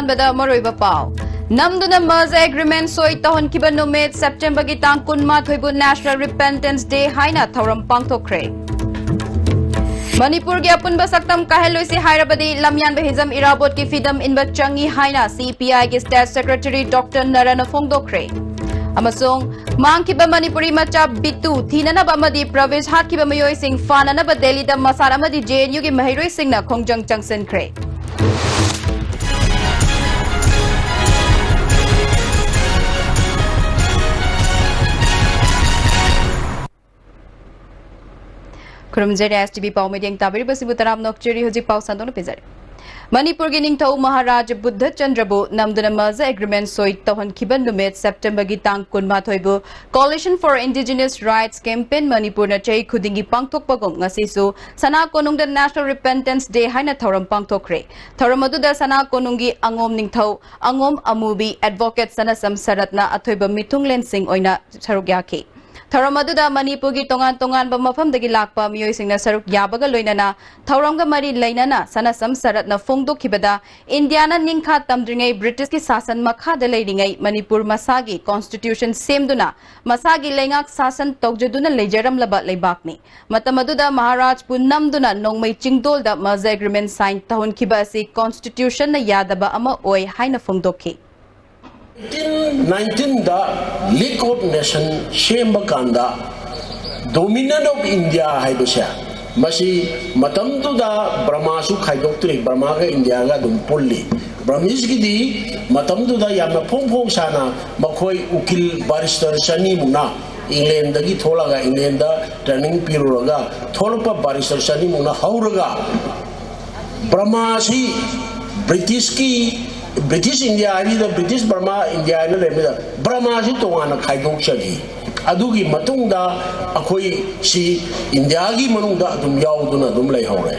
अहानबदा मरोइबा पाव नमदुना मर्ज agreement सोई तहन किबा नुमित September की तांग 28 नेशनल रिपेंटेंस डे हाइना थौरम पांगथोखरे मणिपुर की अपुनबा सकतम काहेलोइसी हाइरबदी लमयान हिजम इराबोट की फिदम इनबा चंगी हाइना सीपीआई की स्टेट सेक्रेटरी डॉक्टर नरन फोंगदोखरे अमसोंग मांगकिबा मणिपुरी मचा बितु थीननबा अमदी प्रवेश हाटकिबा मयोइसिंग फाननबा दिल्लीदा मसार अमदी जेएनयू की महिरोइसिंगना खोंजंग चंगसिनख्रे खुरुमजेरी एसटीबी पाव मीडियम ताबरी बसिबु तराम नोकचेरी हुजिक पाव संदोन पेजरे मणिपुर की निंगथौ महाराज बुद्ध चंद्रबु नमदुना मर्ज एग्रीमेंट सोई तहन किबन नुमित सेप्टेम्बर की तांग 28 बु coalition for indigenous rights campaign Manipur न चै खुदिंगी पांगथोकपगुम ngasisu सना कोनुंगदा नेशनल रिपेंटेंस डे हाइना थौरम पांगथोखरे थौरम अदुदा सना कोनुंगी अंगोम निंगथौ अंगोम अमुबी एडवोकेट सनसम सरतना अथोइबा मिथुंगलेन सिंह ओइना सरुक याखि थौरम अदुदा मणिपुर की तोंगान तोंगान मफमदगी लाकपा मियोइसिंगना सरुक याबगा लोइनना थौरमगा मरी लैनना सनसम सरतना फोंगदोखिबदा इंडियाना निंखा तमद्रिंगै ब्रिटिश की शासन मखादा लेरिंगै मणिपुर मसागी कॉन्स्टिट्यूशन सेमदुना मसागी लेंगाक शासन तौजदुना लेजरमलबा लेबाकनी मतम अदुदा महाराज पुन्नमदुना नोंमै चिंगदोलदा मर्ज एग्रीमेंट साइन तहनखिबा असि कॉन्स्टिट्यूशन न यादबा अमा ओय हाइना फोंगदोखि 1919 da League of Nations shemba kanda Dominion of India haibasya masi matam tu da Brahma su khaidoktre Brahma ga India ga dum polli Brahmis gi di matam tu da yamna phong sana makhoi ukil barrister sani muna England da gi thola ga England da training period ga tholpa barrister sani muna hauraga Brahma si British India ari da British Burma India na le Burma si tongana khaidok chagi adugi matungda akhoi si India gi manungda adum yauduna adum lai hore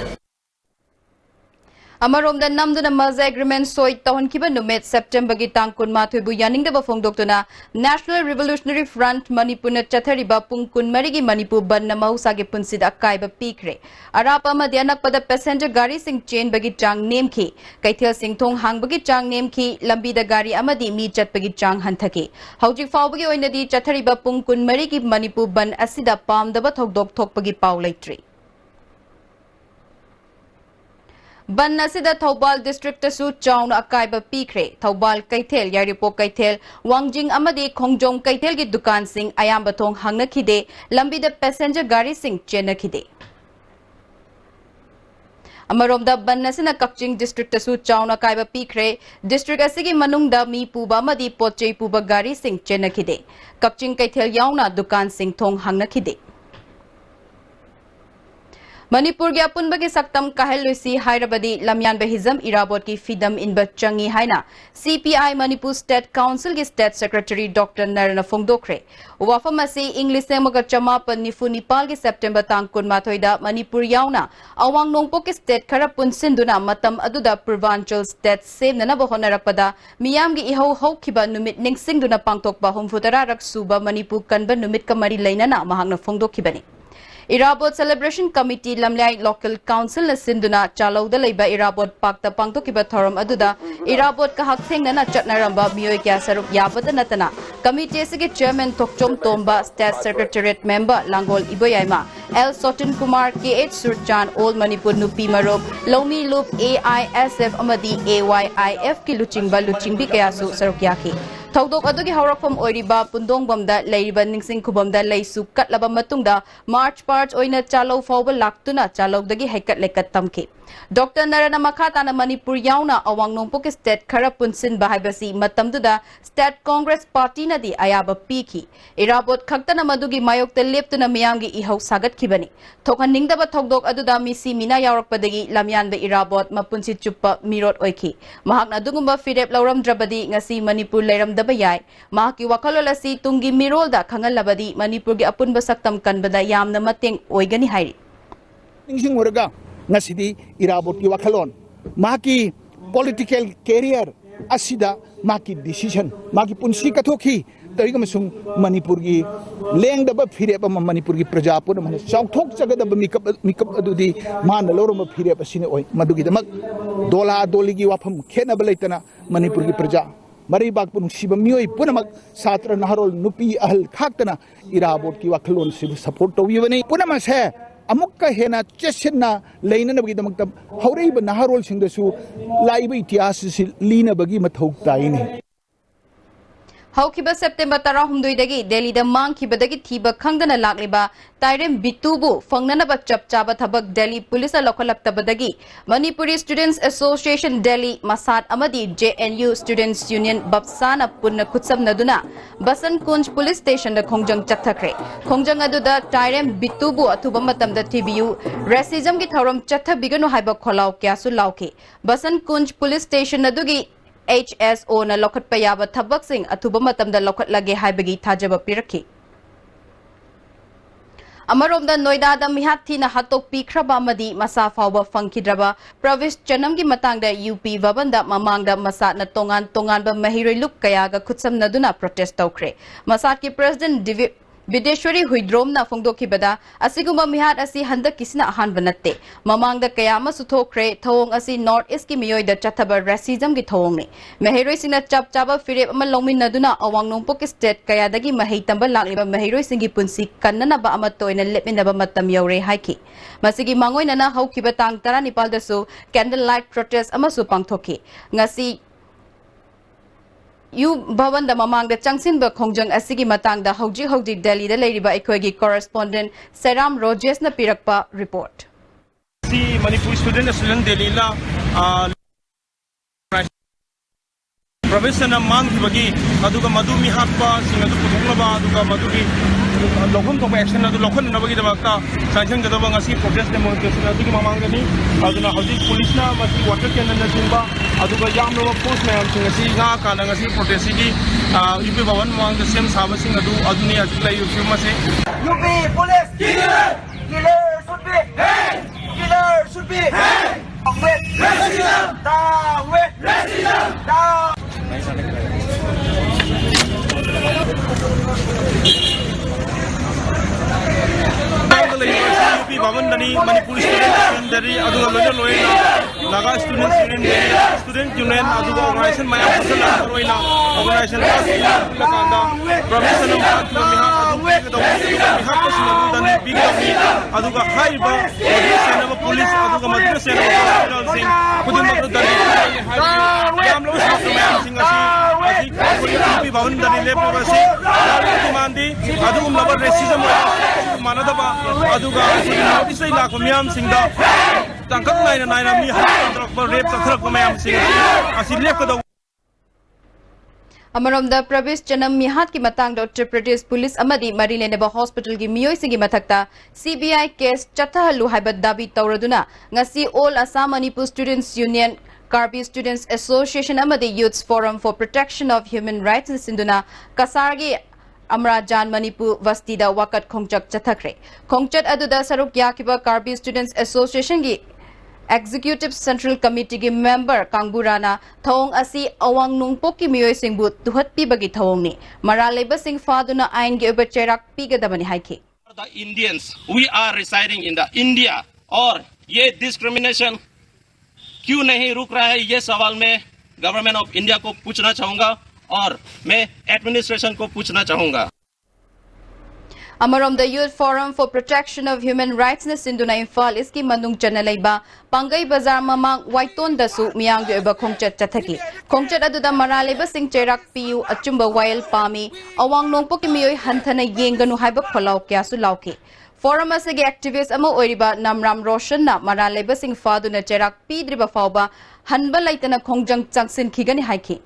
अमरोमदा नमदुना merge agreement सोई तहनखिबा नुमित September की तांग 28 बु यानिंगदबा फोंगदोक्तुना national revolutionary front Manipur चथरिबा पुंग 19 की मणिपुर बन मौसागे पुंसिदा अकाइबा पीखरे Arap अमदि अनकपदा passenger गाड़ी सिंग चेनबगी चांग नेमखि कैथेल सिंगथोंग हांगबगी चांग नेमखि लंबीदा गाड़ी अमदि मी चटबगी चांग हंथके हौजिक फावबगी ओइनदि चथरिबा पुंग 19 की मणिपुर बन असिदा पामदबा थोकदोक थोकपगी पाव लेट्री बन असिदा थौबाल डिस्ट्रिक्ट सु चाउन अकाइबा पीखरे थौबाल कैथेल यारिपो कैथेल वांगजिंग अमदि खोंगजोंग कैथेल की दुकान सिंग अयाम थोंग हांगनखिदे लंबीदा पैसेंजर गाड़ी सिंग चेनखिदे अमरोमदा बन असिना कक्चिंग डिस्ट्रिक्ट सु चाउन अकाइबा पीखरे डिस्ट्रिक्ट असिगी मनुंगदा मी पुबा अमदि पोचै पुबा गाड़ी सिंग चेनखिदे कक्चिंग कैथेल याउना दुकान सिंग थोंग हांगनखिदे मणिपुर की अपुनब की सक्तम काहेलुसी हाइरबदी लमयान हिजम इराबोट की फिदम इनब चंगी हाइना सीपीआई मणिपुर स्टेट काउंसिल की स्टेट सेक्रेटरी डॉक्टर नरन फोंगदोखरे वाफम असी इंग्लिश सेमग चमापन निफु निपाल की सेप्टेम्बर तांग 28 मणिपुर याउना अवांग नोंगपो की स्टेट खरा पुनसिंदुना मतम अदुदा पूर्वांचल स्टेट सेमननब होनरकपदा मियाम की इहौ हौखिबा नुमित निंगसिंगदुना पांगथोकबा 63 रक सुबा मणिपुर कनब नुमित का मरी लैनना महांगना फोंगदोखिबनी इराबोट सेलिब्रेशन कमिटी लमलाई लोकल काउंसिल न सिंधुना चालौदा लेबा इराबोट पाक्ता पांगथोकिबा थौरम अदुदा इराबोट का हकथेंगना चटनारंबा मियोय क्या सरुक याबदा नतना कमिटी से chairman Tokchom Tomba state secretariat member Langol Iboyaima L सोटन कुमार के एच सुरचान ओल मणिपुर नुपी मरोक लोमी लुप AISF अमदी AYIF की लुचिंगबा लुचिंगबी कयासु सरुक याखि थौदोक अदुगी हौरकफम ओइरिबा पुंदोंगबमदा लेरिबा निंगसिंग खुबमदा लेसु कटलबा मतुंगदा मार्च पार्च ओइना चालौ फावबा लाक्तुना चालौदगी हैकट लेकत तमखि डॉक्टर नरन मखाताना मणिपुर याउना अवांग नोंगपोक स्टेट खरा पुनसिन बाहाइबसी मतमदुदा स्टेट कांग्रेस पार्टी नदी अयाबा पीखि इराबोट खक्तना मदुगी मायोक्ता लेप्तुना मियांगी इहौ सागतखिबनी थोखनिंगदबा थौदोक अदुदा मिसी मिना यावरकपदगी लमयानबा इराबोट मपुनसि चुप्पा मिरोट ओइखि महाकना दुगुंबा फिरेप लौरमद्रबदी ngasi मणिपुर लेरमदबा याय महाकी वखलोल असि तुंगी मिरोलदा खंगलबदी मणिपुर की अपुनबा सक्तम कनबदा यामना mateंग ओइगनी हाइरि निंगसिंग ओरगा ngasi irabot ki wakhalon maki political career asida maki decision maki punsi kathoki तरीका मसुंग मणिपुर की लेंगदब फिरेब मणिपुर की प्रजा पुनः चौथोक जगदब मिकअप अदुदी मान लौरम फिरेब असिने ओय मदुगिदमक दोला दोली की वाफम खेनब लेतना मणिपुर की प्रजा मरी बाग पुनुसिब मियोय पुनमक छात्र नहरोल नुपी अहल खाक्तना इराबोट की वाखलोन सिब सपोर्ट तौयबनी पुनम से अमुक्का हेना चेसना लेननबगिदमक हौरेब नहरोल सिंगदसु लाइब इतिहास सि लीनबगी मथौ ताइने हौखिबा सेप्टेम्बर 18 दिल्ली मांगखिबदगी थीबा खंगदना लाक्लिबा ताइरेम बितुबु फंगननबा चपचाबा थबक दिल्ली पुलिस लौखलक्तबदगी मणिपुरी स्टूडेंट्स एसोसिएशन दिल्ली मसाद अमदी JNU स्टूडेंट्स यूनियन बप्साना पुन्ना खुत्समनदुना बसन कुंज पुलिस स्टेशन खोंजंग चथखरे खोंजंग अदुदा ताइरेम बितुबु अथुबा मतमदा थिबियु रेसिज्म की थौरम चथबिगनु हाइबा खोलाव क्यासु लाउके बसन कुंज पुलिस स्टेशन अदुगी HSO na lokhat payaba thabak sing athuba matamda lokhat lage haibagi thajaba piraki Amaromda Noida da mihathi na hatok pikraba amadi masa fawba fangkidraba Pravish Chanam gi matangda UP Vabanda mamangda masa na tongan ba mahiroi luk kaya ga khutsam naduna protest tawkre Masat ki President Videshwari Huidrom na Fongdokibada, Asiguma Mihat asi Handak Kisna Ahan Banate, Mamang the Kayama Sutokre, Tong asi North Iski Mioy the Chataba Racism Gitong. Mahero Sina Chap Chaba Firip Malomi Naduna, Awang Nongpok State, Kayadagi Mahitamba Lakiba Mahero Singi Punsi, Kanana ba Amato in a Lepinaba Matamyore Haiki. Masigi Mangoy Nana Hokibatang Taranipal the Su, candlelight protest Amasu Pangtoki. Ngasi You Bhavan the Mamang the Changsin ba Kongjang Asigi Matang the Hoji Delhi the Lady by Equegi correspondent Seram Rojes na Pirakpa report. See Manipuri student Delhi la Professor Mang Bagi Aduga Madumi Hapa Singadu Putulaba Aduga Maduri Lokum to action adu Lokon Nabagi the Bakta Sanction Gadavangasi protest demonstration Aduki Mamangani Aduna Hoji Police na Masi water cannon Simba Aduga Yamno post Mam Singasi Na Kalangasi protestigi UP Bhavan Mang the same Sabasing Adu Aduni Adula Yufumase UP police killer should be killer should be with racism down with racism down UP Bhavan Dani Manipuri student dari Aduga Loya Loya Naga student union Aduga organization Maya Fasal Roina organization Kanda Professor Mihat Aduga Big Aduga Haiba Senava Police Aduga Madras Senava Singh Kudimabru Dani Yamlo Singasi UP Bhavan Dani Lepavasi Kumandi Aduga Nabar racism Manadaba Aduga notice la kumyam singda tangkap naina mi hatrak ba rape sathrak kumyam sing asi lep ka Amaramda Pravish Chanam Mihat ki matang Uttar Pradesh Police Amadi Marileneba Hospital ki Mioy Singi Mathakta CBI case Chathahalu Haibat Dabi Tauraduna Ngasi All Assam Manipur Students Union Karbi Students Association Amadi Youths Forum for Protection of Human Rights in Sinduna Kasargi Amrajan Manipur Vastida Wakat Khongchak Chathakre. Khongchat Aduda Saruk Yakiba Karbi Students Association gi Executive Central Committee gi member Kangburana Thong Asi Awang Nungpok ki Mioy Singbu Tuhat Pi Bagi Thong ni Maraleba Singh Faduna Ain gi Ubacherak Pigadabani Haiki. The Indians, we are residing in the India और ये discrimination क्यों नहीं रुक रहा है ये सवाल मैं गवर्नमेंट ऑफ इंडिया को पूछना चाहूंगा और मैं एडमिनिस्ट्रेशन को पूछना चाहूंगा Amarom the Youth Forum for Protection of Human Rights na Sinduna Imphal iski mandung chanalaiba Pangai Bazar Mamang Waiton dasu miyang yoba Khongchat chathaki Khongchat aduda maraleba sing cherak piu achumba wail pami awang nongpo ki miyoy hanthana yenganu haiba kholaw kyasu lauke Forum asagi activist ama oiriba Namram Roshan na maraleba sing faduna cherak pidriba fawba hanba laitana khongjang changsin khigani haiki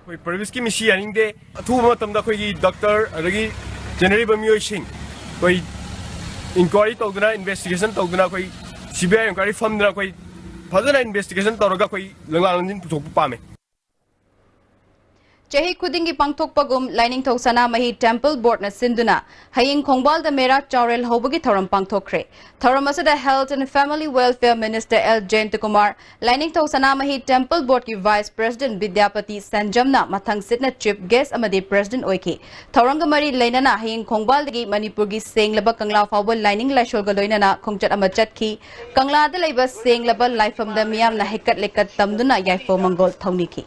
कोई प्रवेश की मिशी यानिंगे अथुबा तमदा कोई doctor अदगी general बमियो Singh कोई inquiry तौदना investigation तौदना कोई CBI inquiry फंदना कोई फजना investigation तौरगा कोई लंगालंजिन पुथोक पामे Chahi khudingi pangthokpagum lining thok sana mahi temple board na sinduna haying khongbal da mera chaurel hobagi thoram pangthokre. Thoram asada Health and Family Welfare Minister L. Jayantakumar lining thok sana mahi temple board ki Vice President Vidyapati Sanjamna mathang sitna chief guest amadi President oiki. Thoranga mari lainana haying khongbal dagi Manipur gi senglaba kangla fawbal lining laishol ga loinana khongchat amachat ki kangla da laiba senglaba laifam da miyam na hekat lekat tamduna yaifo mangol thawniki.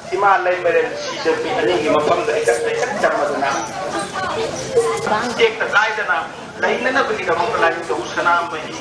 Sima lain beren season pi ani ki mafam da ikat chamadana cek ta dai dana lain na bagi da mong lain da usana mahi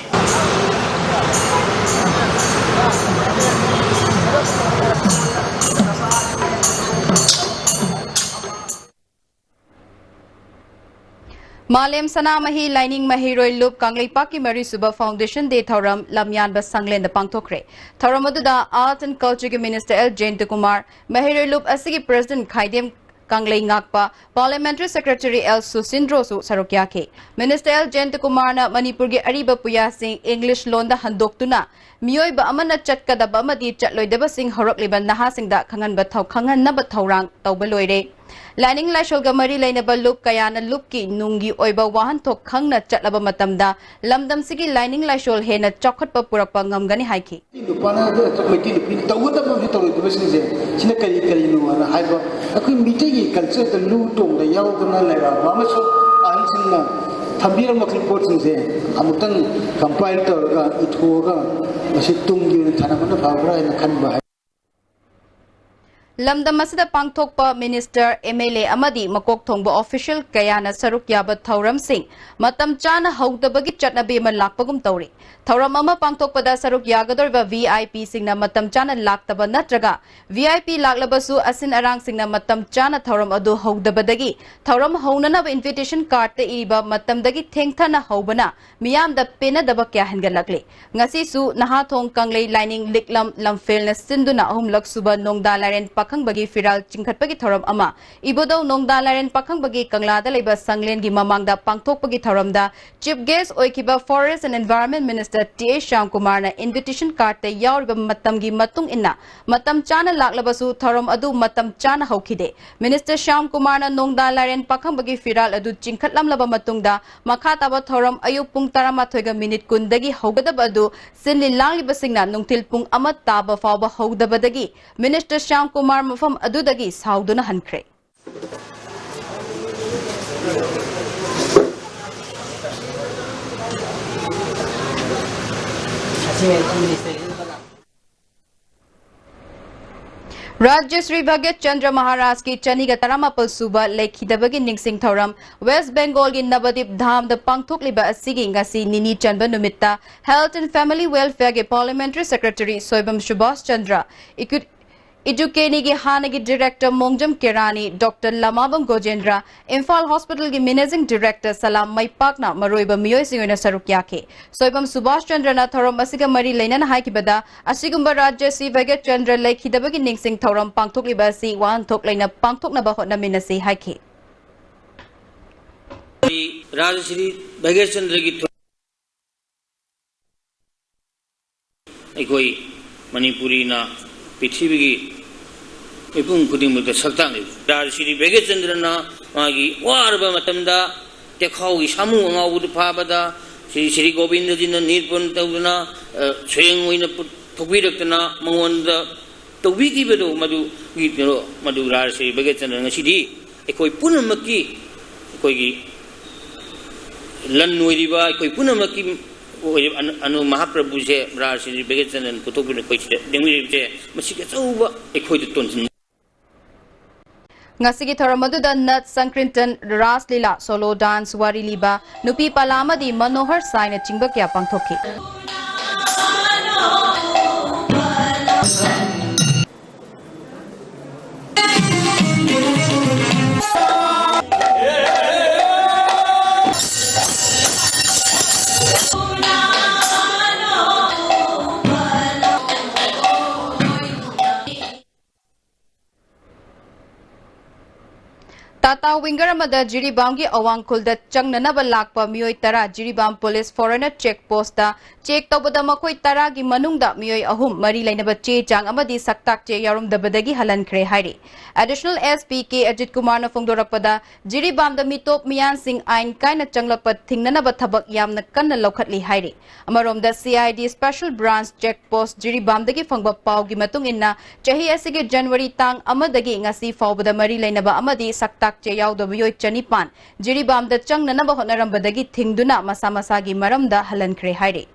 Malem Sanamahi Lining Mahiroi Loop Kanglipa ki Mari Suba Foundation Day Thoram Lamyan ba Sanglen da Pangtokre. Thoramuda Art and Culture ki Minister L. Jayantakumar Mahiroi Loop asigi President Khaidem Kanglei Ngakpa Parliamentary Secretary L. Susindro su Sarukyake. Minister L. Jayantakumar na Manipur gi Ariba Puya Singh English Londa Handoktuna Miyoi ba amana chatka da ba madi chatloi deba Singh Horok liban naha Singh da khangan ba thau khangan na ba thaurang tawbaloire. Lining Laishol Gamari Lainaba Loop Kayana Loopki Nungi Oiba Wahan Tok Khangna Chatlaba Matamda Lamdam Sigi Lining Laishol Hena Chokhat Papurakpa Ngamgani Haiki. Pana Maki Tawata Vitor China Kari Karinu and Hyper. A queen meeting culture the Lutum, the Yautana Lara, Ramasho, Ansina, Tambira Makripots in there, Amutan compiled Itoga, Masitung, Tanamana Pavra and Kanba. Lamdam asida pangthokpa Minister MLA amadi makok thongba official kayana saruk yaba Thauram Singh matam chana hawdabagi chatnabi ma lakpagum tawri Thauram ama pangthokpada saruk yagadorba VIP singna matam chana laktaba natraga VIP laklabasu asin arang singna matam chana Thauram adu hawdabadagi Thauram hawnana invitation card te iriba matamdagi thengthana hawbana miyamda penadaba kya hengalakle ngasi su nahathong kanglei lining liklam lamfel na sinduna ahum laksuba nongda laren Pakhang bagi firal chingkhat pagi thoram ama ibodo nongda laren pakhang bagi kangla da leba sanglen gi mamangda pangthok pagi thoram da chief guest oikiba Forest and Environment Minister T. A. Shyam Kumar na invitation card te yauriba matam gi matung inna matam chana laklabasu thoram adu matam chana hawkhide Minister Shyam Kumar na nongda laren pakhang bagi firal adu chingkhat lamlaba matungda makha taba thoram ayuk pung 13 ga minute kundagi hawgadab adu sinli langliba singna nungtil pung amat taba fawba hawdabadagi Minister Shyam Kumar mafam adudagi sauduna hankre. Rajya Sri Bhagat Chandra Maharaj ki Chaniga Taramapal Suba Lekhidabagi Ningsing Thoram West Bengal gi Nabadip Dham the Pangthok liba asigi ngasi Nini Chanba Numitta Health and Family Welfare ge Parliamentary Secretary Soibam Subhash Chandra Idukeni gi Hanagi Director Mongjam Kirani Dr. Lamabam Gojendra Imphal Hospital gi Managing Director Salam Maipakna Maroiba Miyoi Singona Sarukyake Soibam Subhash Chandra na Thoram asiga mari lainan haikibada asigumba Rajya Sri Bhagat Chandra Lekhidabagi Ningsing Thoram Pangthok liba si wan thok laina pangthok na ba hotna minasi haiki Rajya Sri Bhagat Chandra ki ekoi Manipuri na Prithvi ki ipung kuding muda sakta ni Rajya Sri Bhagat Chandra na magi warba matamda tekhau gi samu ngau du phabada Sri Govinda ji na nirpon tawna swayang oina thokbirakna mangonda tawbi ki bedo madu gi no madu Rajya Sri Bhagat Chandra ngasi di ekoi punamaki ekoi gi lan noiriba ekoi punamaki anu Mahaprabhu se Rajya Sri Bhagat Chandra puthokbina koi dengwi je masika chauba ekoi de tonsin Ngasigi Thoramadu Nat Sankrinton Ras Lila Solo Dance Wari Liba Nupi Palama di Manohar Saina Chingba Kya Pangthoki Tata Winger amada Jiribam gi awangkul da changnanaba lakpa mioi tara Jiribam Police Foreigner Check Post da check tawbada makoi tara gi manungda mioi ahum mari lainaba che chang amadi saktak che yarum dabadagi halankre hairi. Additional SPK Ajit Kumar na fongdorakpada Jiribam da mitop miyan sing ain kaina changlakpa thingnanaba thabak yamna kanna laukhatli hairi. Amarom da CID Special Branch Check Post Jiribam dagi fangba pau gi matung inna chahi asige January tang amadagi ngasi fawbada mari lainaba amadi saktak che yaudaba mioi chanipan Jiribam da changnanaba honarambadagi thingduna masa masagi maramda halankre hairi.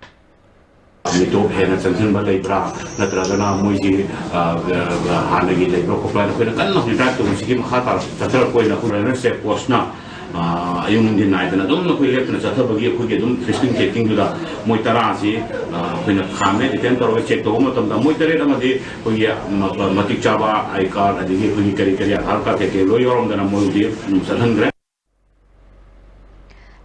Mitop hena sanction ba lebra natragana moiji hanagi lebra ko plan ko kan no hita to sigi khata tatra ko na ko se post na ayung din na ida dum no ko lep na satha bagi ko ge dum fishing checking du da moi tara si ko na khame deten tor check to mo tam da moi tare da ma de ko ya matik chaba ai card adi ko ni kari kari har ka ke lo yorom da na moi de sathan gre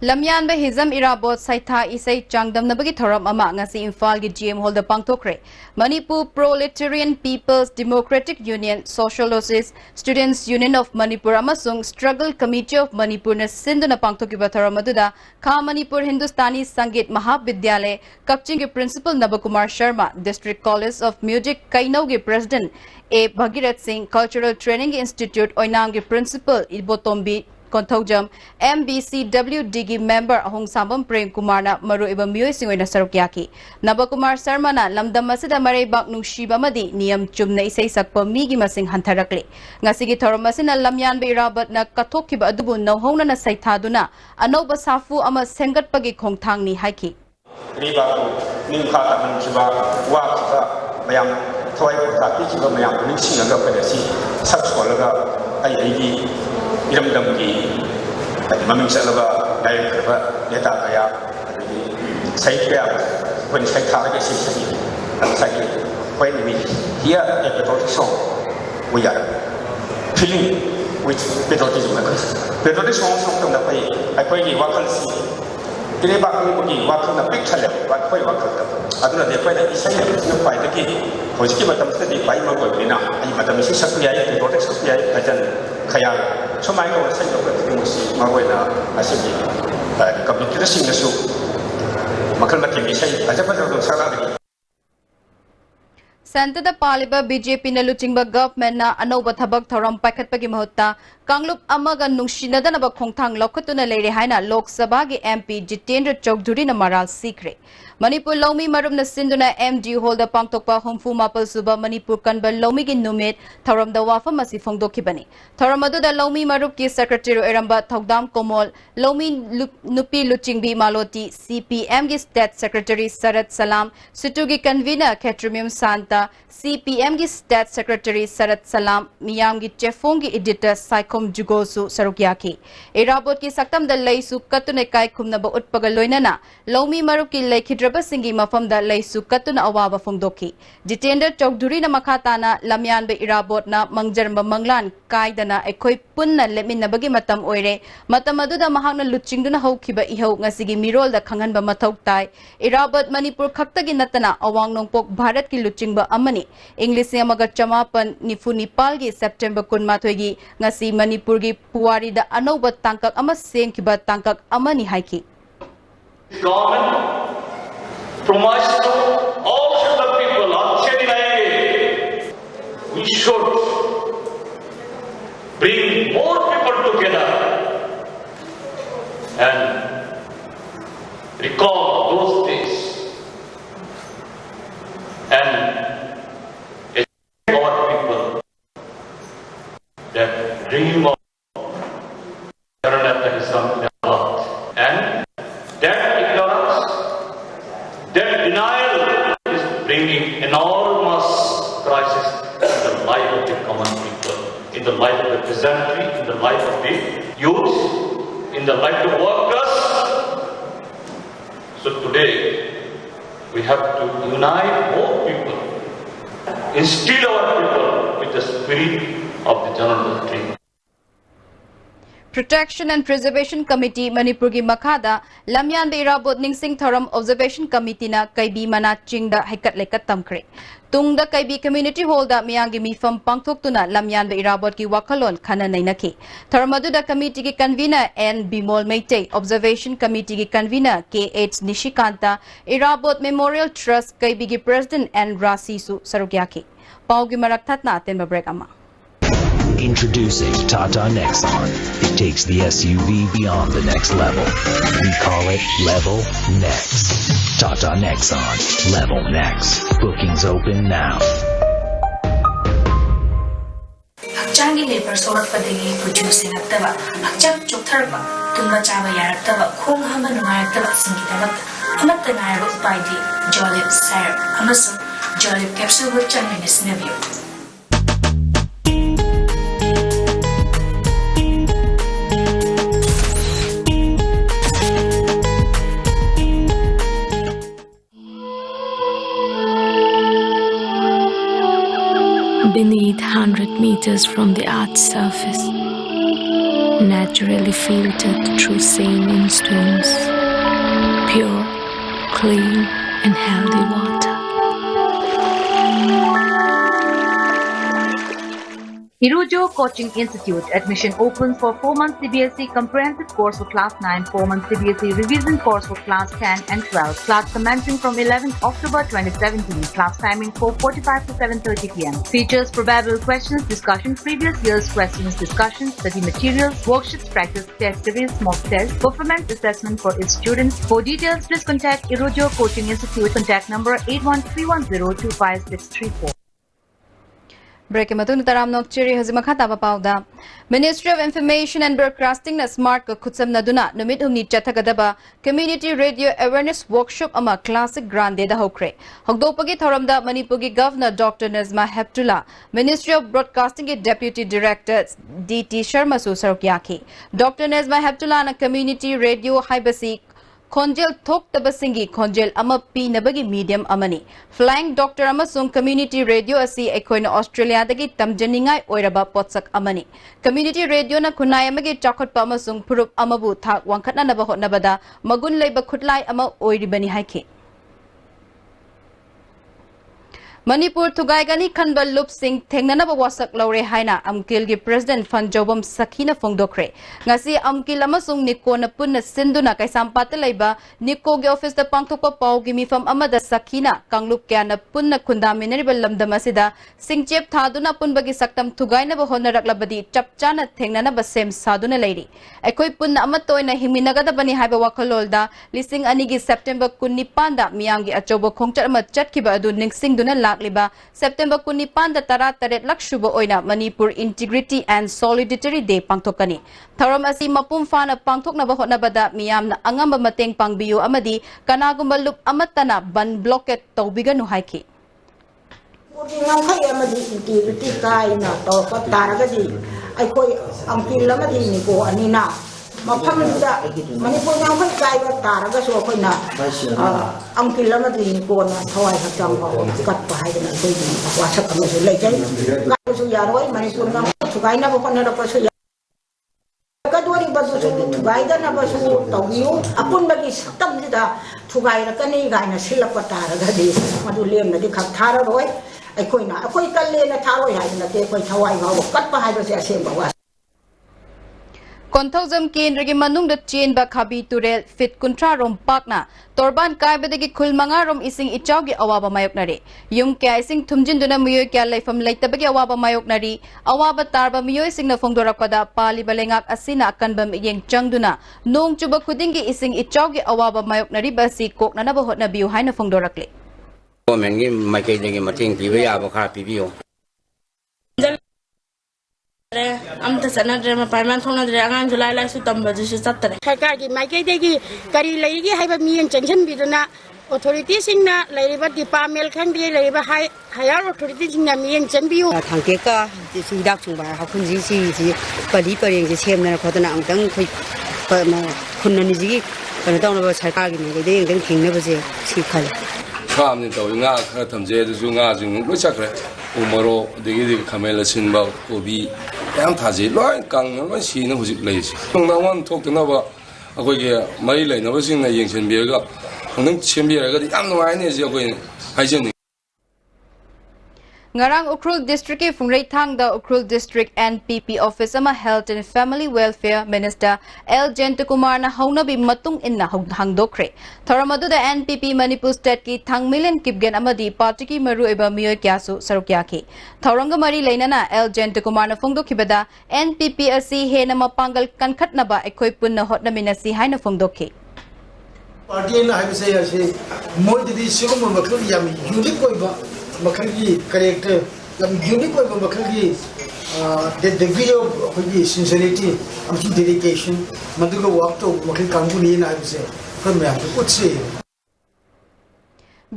Lamyan ba hizam irabot saitha isai changdam nabagi thoram ama ngasi Imphal gi GM Hall da pangtokre Manipur Proletarian People's Democratic Union Socialist Students Union of Manipur amasung Struggle Committee of Manipur na sinduna pangtokiba thoram aduda Kha Manipur Hindustani Sangeet Mahavidyalaya Kakching gi Principal Nabakumar Sharma District College of Music Kainau gi President A Bhagirat Singh Cultural Training Institute Oinam gi Principal Ibotombi Konthojam MBCWD gi member ahong sambam Prem Kumar na maru iba miyoy singoy na sarukyaki. Nabakumar Sharma na lamdam masida maray bak nung shiba madi niyam chum na isay sakpa migi masing hantarakli. Nga sige thorom masina lamyan ba irabat na katokkiba adubu nauhong na nasaitado na anaw ba safu ama sengat pagi kongtang ni haiki. Riba ko ning kata man kiba wa kiba mayam thoi ko ta pi kiba mayam ning singa ga si sak swalaga ai iram dam ki maming salaga dai kerba neta kaya sai kaya when sai tha ga si si sai when we here at the song we are feeling which patriotism patriotism song na pai ai koi gi wakal si kini ba ko gi wakal na pik chale wa koi wakal da aduna de koi na isai na pai da ki hojiki matam se di pai ma ko ni na ai matam si sak ya patriotism ya kajan kaya chomai ko sai ko ti mo si ma wai na asibi ka bi kira sing na su makal mati mi sai aja pa do sala ni Santa da Paliba BJP na luchingba government na anoba thabak thoram pakhatpagi mahutta Kanglup amaga nungsinada na ba khongthang lokhotuna leire haina Lok Sabha gi MP Jitendra Chowdhury na maral sikre Manipur Lomi marum na sinduna MG holda pangtokpa humfu mapal suba Manipur kanba Lomi gi numit thoram da wafa masi phongdokhibani thoram adu da Lomi marup ki secretary eramba Thogdam Komol Lomi nupi luchingbi maloti CPM gi state secretary Sarat Salam Situ gi convener Ketrimium Santa CPM gi state secretary Sarat Salam Miyam gi chefong gi editor Saikom Jugosu Sarukyaki Irabot ki saktam da laisu katune kai khumna ba utpaga loinana Lomi marup ki laikhidraba singi mafam da laisu katuna awaba phongdoki Jitendra Chowdhury na makhatana lamyan ba irabot na mangjarma manglan kaidana ekhoi punna leminabagi matam oire matam adu da mahakna luchingduna hokhiba ihau ngasigi mirol da khangan ba mathok tai irabot Manipur khaktagi natana awang nongpok Bharat ki luchingba amani English amaga chamapan nifu Nepal gi September 12 gi ngasi Manipur gi puwari da anoba tangkak ama sengkiba tangkak amani haiki Government promised to all the people of Chennai we should bring more people together and recall those days and our people that dream of Jananatism in our heart. And that ignorance, that denial is bringing enormous crisis in the life of the common people, in the life of the peasantry, in the life of the youth, in the life of workers. So today, we have to unite more people, instill our people with the spirit of the general dream. Protection and Preservation Committee Manipuri Makada Lamyan Irabot Ningsing Thoram Observation Committee na Kaibi Mana Chingda Hekat Lekat Tamkre. Tungda Kaibi Community Hall da Miyangi Mifam Pangtok Tuna Lamyan Irabot ki Wakalon Kana Nainaki. Tharamadu Committee ki Convener N. Bimol Meite, Observation Committee ki Convener K.H. Nishikanta, Irabot Memorial Trust Kaibi ki President N. Rasisu Sarugyaki. Paugi Maraktat na atin break ama. Introducing Tata Nexon. It takes the SUV beyond the next level. We call it Level Next. Tata Nexon. Level Next. Bookings open now. Hakchangi labor sort padigi producing attaba. Hakchang choktarba. Tumba chaba yaraktaba. Khong hama nungayaktaba singidabat. Amatta nayaba upaidi. Jolip syrup. Amasu Jolip capsule with changinis nebio. Beneath 100 meters from the Earth's surface, naturally filtered through saline stones, pure, clean, and healthy water. Irujo Coaching Institute admission open for 4-month CBSE comprehensive course for class 9, 4-month CBSE revision course for class 10 and 12. Class commencing from 11th October 2017. Class timing 4:45 to 7:30 p.m. Features probable questions, discussion, previous year's questions, discussion, study materials, worksheets, practice test series, mock test, performance assessment for its students. For details, please contact Irujo Coaching Institute. Contact number 813102564. Break matun taram nok chiri hazimakata papauda. Ministry of Information and Broadcasting na smart ka kutsam na duna numit humni chathagadaba Community Radio Awareness Workshop ama Classic Grande da hokre. Hogdopagi thoramda Manipuri Governor Dr. Nazma Heptullah, Ministry of Broadcasting ke Deputy Director D.T. Sharma su sarukyaki. Dr. Nazma Heptullah na Community Radio Haibasi Konjel Thok Tabasingi Konjel Amapi Nabagi Medium Amani. Flying Doctor Amasung Community Radio Asi Ekoina Australia Dagi Tamjaningai Oiraba Potsak Amani. Community Radio na Kunayamagi Chakot Pamasung Purup Amabu Thak Wankatna Nabahot Nabada Magun Leba Kutlai Ama Oiribani Haiki. Manipur Tugaigani Kanbal Lup Singh Tengnanaba Wasak Laure Haina Amkil gi President Fanjobam Sakina Fongdokre. Ngasi Amkil Amasung Niko na Punna Sinduna kay Sampata Laiba Niko gi Office da Pangtukpa Pau gi Mifam Amada Sakina Kanglup kaya na Punna Kundami Naribal Lamdamasida Sing Chep Thaduna Punbagi Saktam Tugay na Bahon na Raklabadi Chapchana Tengnanaba Sem Saduna Lady. Ekoy Punna Amatoy na Himinagada Bani Haiba Wakalolda Lising Anigi September Kunipanda Miyangi Achobo Kongchat Amat Chatkiba Adu Ningsing Duna Liba September 19 taret lakshuba oina Manipur Integrity and Solidarity Day pangtokani. Tharam asi mapumfa na pangtok na bahot na bada miyam na angam mateng pangbiyo amadi kanagumalup amatana ban blocket taubigan no haiki. Ngam khai amadi integrity kai na to ko taragadi ai koi angkil lamadi ni ko anina mafam da Manipur ngam khai kai ba taraga so ko na angkil lamadi ni ko na thawai hakam ho kat pa hai na koi wasak am so lai kai ka so yaroi Manipur ngam thugai na ko na ko so ka dori ba so thugai da na ba so tawiu apun bagi saktam da thugai ra kani ga na silap pa taraga di madu lem na di khak thara roi ai koi na koi kalle na tharoi hai na te koi thawai ho kat pa hai ba se asem ba Konthozam Kendra Manung the Chain Bakabi Turel Fit Kuntra Rom Pakna Torban Kaibadagi Kulmanga Rom Ising Ichaugi Awaba Mayoknari Yung Kya Ising Tumjin Duna Muyo Kya Life from Laitabagi Awaba Mayoknari Awaba Tarba Muyo Ising na Fongdorapada Pali Balengak Asina Kanbam Yang Changduna Nung Chuba Kudingi Ising Ichaugi Awaba Mayoknari Basi Kok Nanabahot na Biu Haina Fongdorakli Mengi Makai Digi Mating Pibia Baka Pibio am ta sana dre ma parman thona dre angang julai lai su tamba ju satare sarkar gi maike de gi kari lai gi haiba mi yang changchen biduna authority sing na lai ba department khang di lai ba higher authority sing na mi yang chen biu thangke ka si dak chung ba ha khun ji si pali pareng ji sem na khodana ang tang khoi pa ma khun ni ji kana taw na ba sarkar gi mai de yang thing na ba je si khal kham ni taw nga kha thamje du nga jing lo chakre umaro degi de khamela sin ba obi ꯌꯥꯝ ꯊꯥꯖꯩ ꯂꯣꯏ ꯀꯪꯅ ꯂꯣꯏ ꯁꯤꯅ ꯍꯧꯖꯤꯛ ꯂꯩꯔꯤꯁꯦ ꯅꯨꯡꯗꯥꯡꯋꯥꯏꯔꯝ ꯊꯣꯛꯇꯅꯕ ꯑꯩꯈꯣꯏꯒꯤ ꯃꯔꯤ ꯂꯩꯅꯕꯁꯤꯡꯅ ꯌꯦꯡꯁꯤꯟꯕꯤꯔꯒ ꯑꯃꯨꯛꯇꯪ ꯁꯦꯝꯕꯤꯔꯒꯗꯤ ꯌꯥꯝ ꯅꯨꯡꯉꯥꯏꯅꯤ ꯍꯧꯖꯤꯛ ꯑꯩꯈꯣꯏꯅ ꯍꯥꯏꯖꯅꯤꯡꯉꯤ Ngarang Ukhrul District ki Fungrei Thangda Ukhrul District NPP Office ama Health and Family Welfare Minister L. Jentakumar na haunabi matung inna hangdokre. Thoramadu da NPP Manipur State ki Thangmilen Kipgen amadi party ki maru eba miyoy kyasu sarukyaki. Thoranga mari lainana L. Jentakumar na phongdokhibada NPP asi he na mapangal kankhatnaba ekhoi punna hotnaminasi haina phongdokhi. Party na haibse ase moi didi sigum makhlu yam unique koiba makhli character yam unique koiba makhli the video of the sincerity and dedication maduga work to makhli kanguni na haibse from ya kutse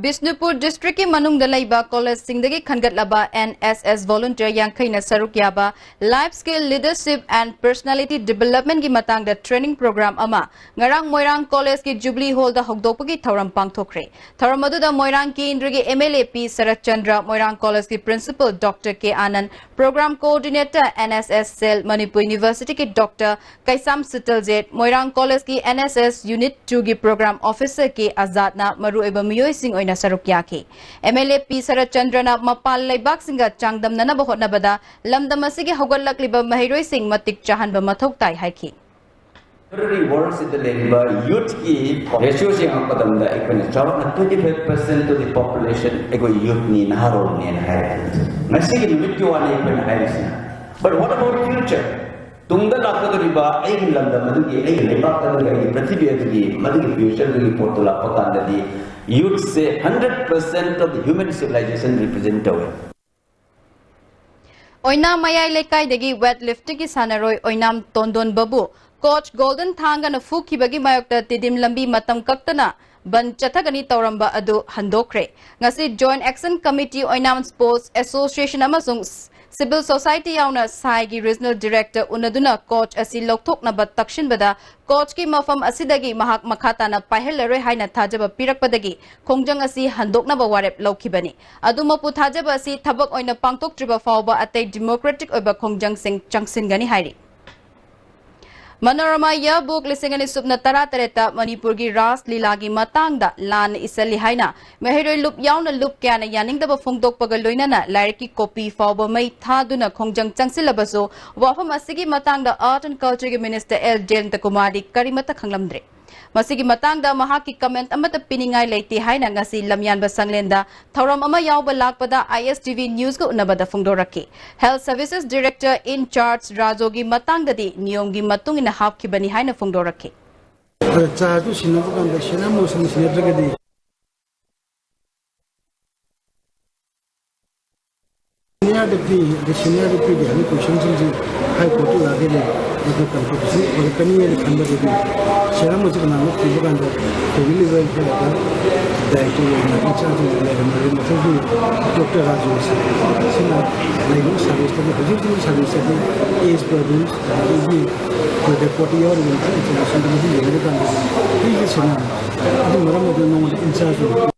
Bishnupur District ki Manung Dalaiba College Singdagi Khangat Laba NSS Volunteer Yankai na Saruk Yaba Life Skill Leadership and Personality Development ki Matang da Training Program ama Ngarang Moirang College ki Jubilee Hall da Hogdokpagi Thauram Pangthokre. Thauram adu da Moirang ki Indrigi MLA P Sarat Chandra Moirang College ki Principal Dr. K Anand Program Coordinator NSS Cell Manipur University ki Dr. Kaisam Sitaljet Moirang College ki NSS Unit 2 ki Program Officer ki Azad na Maru eba Miyoy Singh na sarukyaki. MLA P. Sarat Chandra na mapal laibak singa changdam na nabahot na bada lamdam asige hawgalak liba mahiroy sing matik chahan ba mathok tay haiki. Works in the labor youth ki ratio se ang padam da ikone chawak na 25% to the population ego youth ni naharo ni na hai. Nasi ki mityo ane ikone hai sina. But what about future? Tungda lakadariba ay lamdam madugi ay labak kadari ay prathibi adigi madugi future adigi portola potanda di youth say 100% of the human civilization represent away. Oinam mayay lekay dagi weightlifting ki sanaroi Oinam Tondon Babu Coach Golden Thanga na fuki bagi mayokta tidim lambi matam kaktana ban chathagani tauramba adu handokre. Ngasi Joint Action Committee Oinam Sports Association amasung Civil Society yauna Sai gi Regional Director unaduna coach asi lokthok na bat takshin bada coach ki mafam asidagi mahak makhata na pahelare haina thajaba pirakpadagi khongjang asi handok na ba warep lokhibani aduma pu thajaba asi thabak oina pangtok triba fawba atei democratic oiba khongjang sing changsin gani hairi Manorama Yearbook lisingani subna tara tareta Manipur gi Ras Lila gi matangda lan isali haina mehiroi lup yauna lup kyana yaningdaba phongdok pagaloina na lairiki copy fawba mai thaduna khongjang changsilabaso wafam asigi matangda Art and Culture gi Minister L. Jentakumar karimata khanglamdre Masigi matangda mahaki comment amata piningai leiti haina ngasi lamyan ba sanglenda thauram ama yawba lakpada ISTV News ko unabada phongdoraki Health Services Director in Charge Rajogi matangda di niyom gi matung ina hapkibani haina phongdoraki Charge sinabu kan sinamo sinabagadi the senior deputy the questions in high court la de the competition or the Canadian number of Sharam was an amount of the family welfare director in charge of Dr. Rajus Sina Lagos service to the position service of the age produced to the 40 or international he is in charge of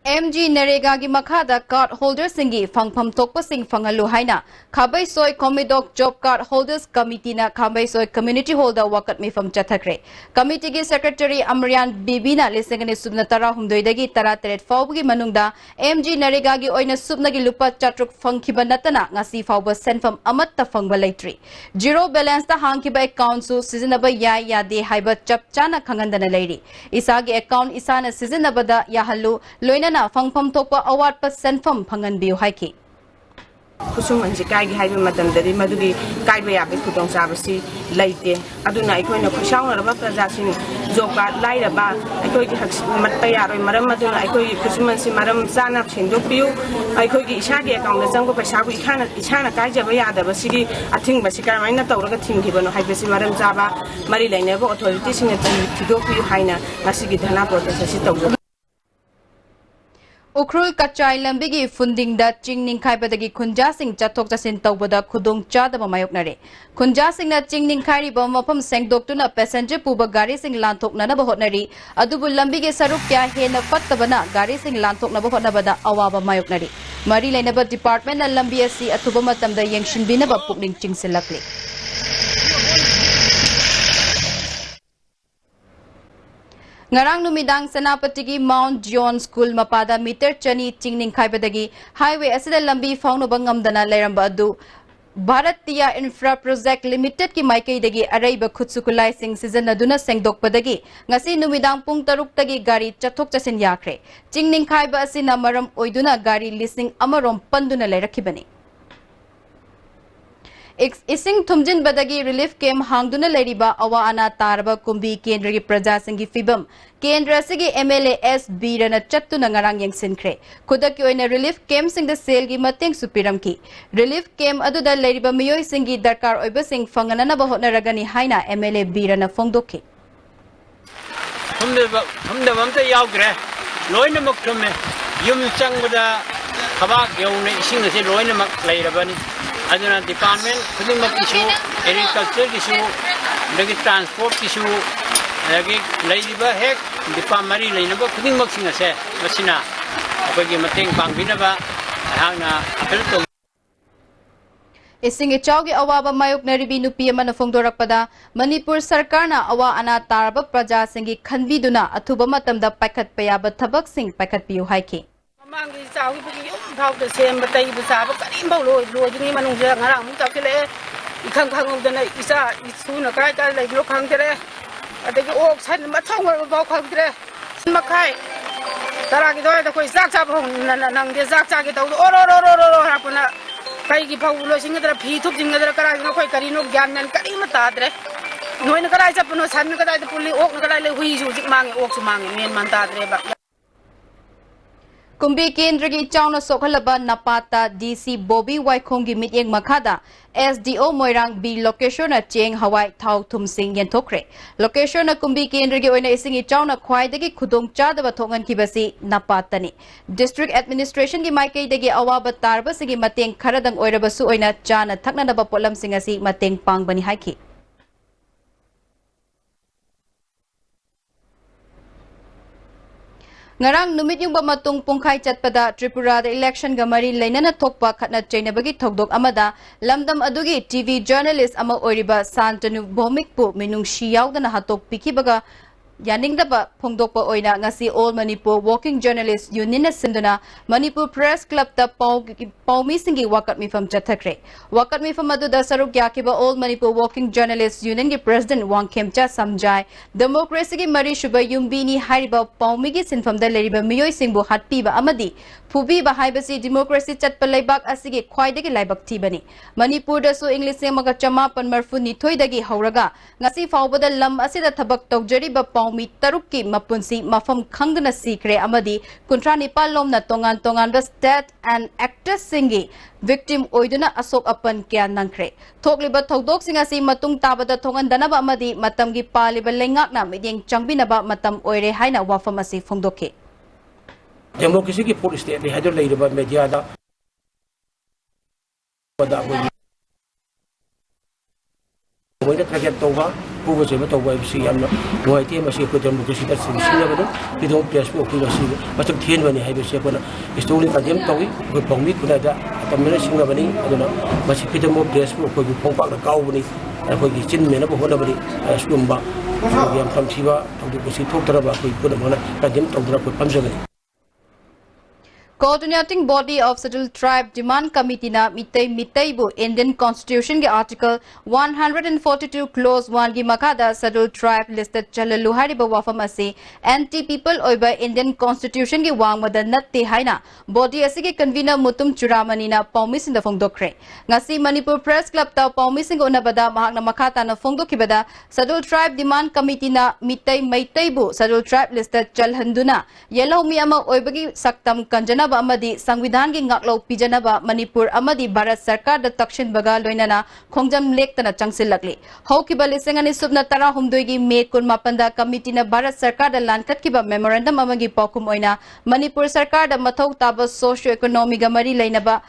MG Narega gi makhada card holders singi fangpham tokpa sing fangalu haina Khabai Soi Komidok Job Card Holders Committee na Khabai Soi Community Holder wakat mi fam chathakre Committee gi Secretary Amrian Bibina lisengani subna tara humdoi dagi tara teret fawgi manungda MG Narega gi oina subna gi lupa chatruk fangkhiba natana ngasi fawba senfam amatta fangba leitri zero balance ta hangkhiba account su seasonaba yai yade haiba chap chana khangandana leiri isagi account isana seasonabada yahallu loina na fangpham thokpa award pa senfam phangan biu haiki kusum anji kai gi haiba matam dari madugi kai ba yabe khudong sabasi leite aduna aikoina khusaung raba praja sin joka lai raba aikoi gi mat pa yaroi maram maduna aikoi kusum si maram sana sindok piu aikoi gi isa gi account na jangko paisa gu ikhana kai jaba yada ba sigi athing ba sikar maina tawraga thing gi bano haibe si maram jaba mari laina ba authority singa thidok piu haina ngasigi dhana protest si tawra Ukrul Kachai Lambigi funding da Chingning Kaibadagi Kunja Singh Chatok Jasin Tawbada Kudung Chadaba Mayoknare. Kunja Singh na Chingning Kairi Bomapam Seng Doktuna passenger Puba Gari Singh Lantok Nanabahotnari, Adubu Lambigi Sarupya Hena Fatabana, Gari Singh Lantok Nabahonabada Awaba Mayoknari. Mari Lainaba Department na Lambiasi at Tubamatam da Yangshin Binaba Pukling Ching Silakli. Ngarang numidang Senapatigi Mount John School mapada meter chani chingning kaibadagi highway asida lambi faunu bangam dana leramba adu Bharatiya Infra Project Limited ki maikai dagi araiba khutsukulai sing season aduna sengdok padagi ngasi numidang pung taruk tagi gari chathok chasin yakre chingning khaiba asina maram oiduna gari lising amarom panduna lerakibani Ising Tumjin Badagi Relief Camp Hangduna Leriba Awa Ana Taraba Kumbi Kendra Praja Singi Fibam Kendra Sigi MLA S Birana Chattu Nangarang Yang Sinkre Kudaki Oina Relief Camp Sing the Selgi Mating Supiramki Relief Camp Aduda Leriba Miyoy Singi Darkar Oiba Sing Fanganana Bahotna Ragani Haina MLA Birana Fongdoki Humda Vamta Yagre Loina Muktume Yum Changbuda Kabak Yone Ising the Loina Mak Lairabani Aduna department kuding mak issue agriculture issue lagi transport issue lagi laiba hek department lainaba kuding mak singa se masina apagi mateng pangbinaba hangna apel to Ising Chaugi Awaba Mayok Naribi Nupi Manafongdorak Pada Manipur Sarkarna Awa Ana Taraba Praja Singi Kanbiduna Atuba Matam da Pakat Payaba Tabak Sing Pakat Piu Haiki Mangi sawi pergi kau tu sem betai besar, karim bau lo jadi manung je ngarang muka kele ikan kangum dan isa isu nak kai kai lagi lo kang kele ada ke ok san macam bau kang kele makai tara kita ada kau zak zak hong nang dia zak zak kita oro apa na kai kita bau lo singa tera pitup singa tera karai nak kau kari no gyan nan kari mata tera noi nak karai cap no san nak karai tu puli ok nak karai le hui ju jik mangi ok su mangi men manta tera Kumbi Kendragi Chowna Sokhalaba Napata DC Bobby Waikongi Mityeng Makada SDO Moirang B location na Cheng Hawaii Thau Thum Sing Yentokre location na Kumbi Kendragi Oina Isingi Chowna Khwaidagi Khudong Chadaba Thongan Kibasi Napatani District Administration gi Maikai dagi Awaba Tarba Sigi Mateng Kharadang Oirabasu Oina Chana Thaknanaba Polam Singasi Mateng Pangbani Haiki Ngarang numit yung bamatung pungkai chatpada Tripura the election gamari lainana thokpa khatna chainabagi thokdok amada lamdam adugi TV journalist ama oiriba Santanu Bomikpu minung shiyaudana hatok pikibaga Yaningdaba Pongdokpa Oina ngasi All Manipur Working Journalists Union Sinduna Manipur Press Club ta Paumi Singi Wakat Mifam Chathakre Wakat Mifam Aduda Saruk Yakiba All Manipur Working Journalists Union ki President Wang Kemcha Samjai Democracy ki Mari Shuba Yumbini Hariba Paumi ki Sinfam da Leriba Miyoy Singbu Hatpiba Amadi Pubi Bahaibasi Democracy Chatpa Laibak Asigi Khwaidagi Laibak Tibani Manipur da su English Semaga Chamapan Marfu Nithoidagi Hauraga ngasi Faubada Lam Asida Thabak Tawjariba Paumi Taruki Mapunsi Mafam Khangdana Sikre Amadi Kuntra Nipal Lom na Tongan Tongan the State and Actress Singi Victim Oiduna Asok Apan Kyan Nangkre Thokliba Thodok Singasi Matung Tabada Tongan Danaba Amadi Matamgi Paliba Lengak na Midyeng Changbinaba Matam Oire Haina Wafam Asi Fongdoke Democracy ki police state hadir laiba media da pada Moi da trajet toba pugo se to web si amna moi te masi ko democracy da sin sin ba do do press ko ko si matam thien bani haibe se ko na story ka dem tawi ko pongmi ko da tamena singa bani aduna masi ko demo press ko ko pongpa da kau bani ko gi chin me na bo na bani skumba ko yam tam thiba to ko si thok tara ba ko ko da mana ka dem to dra ko pamja bani Coordinating Body of Scheduled Tribe Demand Committee na Mitay Indian Constitution ke Article 142 Clause 1 ki makada Scheduled Tribe listed chalaluhari ba wafam ase anti-people oiba Indian Constitution ki wang madanat te haina body ase ke convener Mutum Churamani na paumisin da fongdokre ngasi Manipur Press Club ta paumisin ko na bada mahak na makata na fongdoki bada Scheduled Tribe Demand Committee na Mitay bu Scheduled Tribe listed chalhanduna yellow mi ama oiba ki saktam kanjana ꯊꯣꯛꯅꯕ ꯑꯃꯗꯤ ꯁꯪꯋꯤꯙꯥꯟꯒꯤ ꯉꯥꯛꯂꯧ ꯄꯤꯖꯅꯕ ꯃꯅꯤꯄꯨꯔ ꯑꯃꯗꯤ ꯚꯥꯔꯠ ꯁꯔꯀꯥꯔꯗ ꯇꯛꯁꯤꯟꯕꯒ ꯂꯣꯏꯅꯅ ꯈꯣꯡꯖꯝ ꯂꯦꯛꯇꯅ ꯆꯪꯁꯤꯜꯂꯛꯂꯤ ꯍꯧꯈꯤꯕ 2017 ꯒꯤ ꯃꯦ 18ꯗ ꯀꯃꯤꯇꯤꯅ Bharat ꯁꯔꯀꯥꯔꯗ ꯂꯥꯟꯈꯠꯈꯤꯕ memorandum ꯑꯃꯒꯤ ꯄꯥꯎꯈꯨꯝ ꯑꯣꯏꯅ ꯃꯅꯤꯄꯨꯔ ꯁꯔꯀꯥꯔꯗ ꯃꯊꯧ ꯇꯥꯕ ꯁꯣꯁꯤꯑꯣ ꯏꯀꯣꯅꯣꯃꯤꯒ ꯃꯔꯤ ꯂꯩꯅꯕ